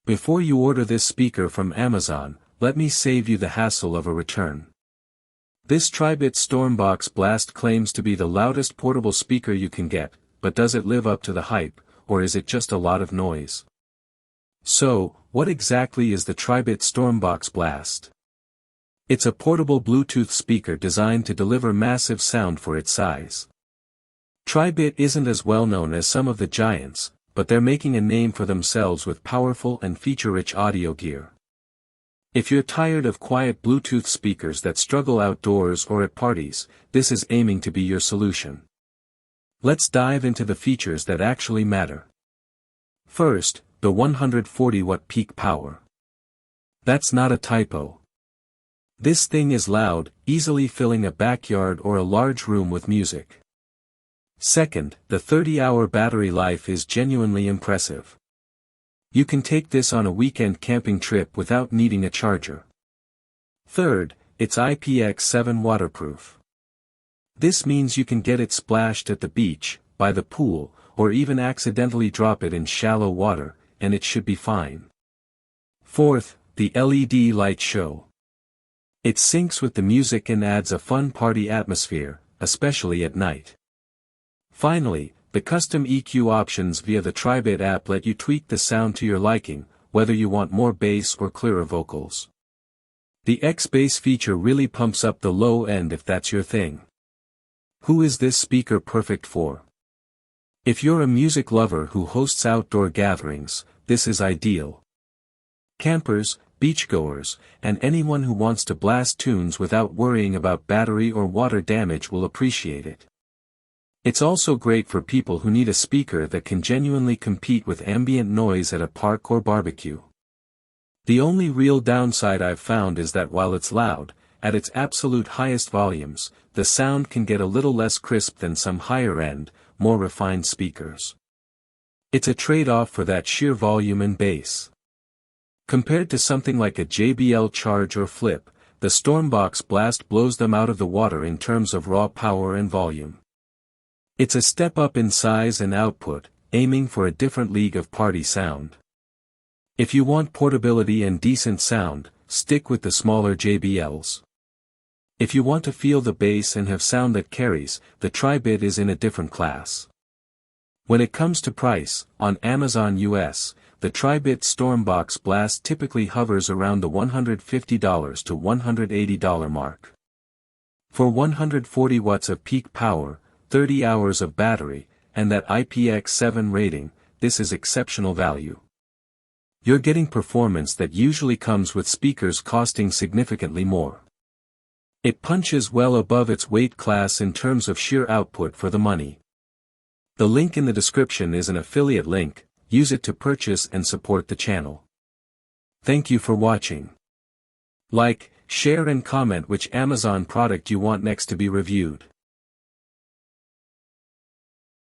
Before you order this speaker from Amazon, let me save you the hassle of a return. This Tribit StormBox Blast claims to be the loudest portable speaker you can get, but does it live up to the hype, or is it just a lot of noise? So, what exactly is the Tribit StormBox Blast? It's a portable Bluetooth speaker designed to deliver massive sound for its size. Tribit isn't as well known as some of the giants, but they're making a name for themselves with powerful and feature-rich audio gear. If you're tired of quiet Bluetooth speakers that struggle outdoors or at parties, this is aiming to be your solution. Let's dive into the features that actually matter. First, the 140-watt peak power. That's not a typo. This thing is loud, easily filling a backyard or a large room with music. Second, the 30-hour battery life is genuinely impressive. You can take this on a weekend camping trip without needing a charger. Third, it's IPX7 waterproof. This means you can get it splashed at the beach, by the pool, or even accidentally drop it in shallow water, and it should be fine. Fourth, the LED light show. It syncs with the music and adds a fun party atmosphere, especially at night. Finally, the custom EQ options via the Tribit app let you tweak the sound to your liking, whether you want more bass or clearer vocals. The X-Bass feature really pumps up the low end if that's your thing. Who is this speaker perfect for? If you're a music lover who hosts outdoor gatherings, this is ideal. Campers, beachgoers, and anyone who wants to blast tunes without worrying about battery or water damage will appreciate it. It's also great for people who need a speaker that can genuinely compete with ambient noise at a park or barbecue. The only real downside I've found is that while it's loud, at its absolute highest volumes, the sound can get a little less crisp than some higher-end, more refined speakers. It's a trade-off for that sheer volume and bass. Compared to something like a JBL Charge or Flip, the StormBox Blast blows them out of the water in terms of raw power and volume. It's a step up in size and output, aiming for a different league of party sound. If you want portability and decent sound, stick with the smaller JBLs. If you want to feel the bass and have sound that carries, the Tribit is in a different class. When it comes to price, on Amazon US, the Tribit StormBox Blast typically hovers around the $150 to $180 mark. For 140 watts of peak power, 30 hours of battery, and that IPX7 rating, this is exceptional value. You're getting performance that usually comes with speakers costing significantly more. It punches well above its weight class in terms of sheer output for the money. The link in the description is an affiliate link, use it to purchase and support the channel. Thank you for watching. Like, share and comment which Amazon product you want next to be reviewed.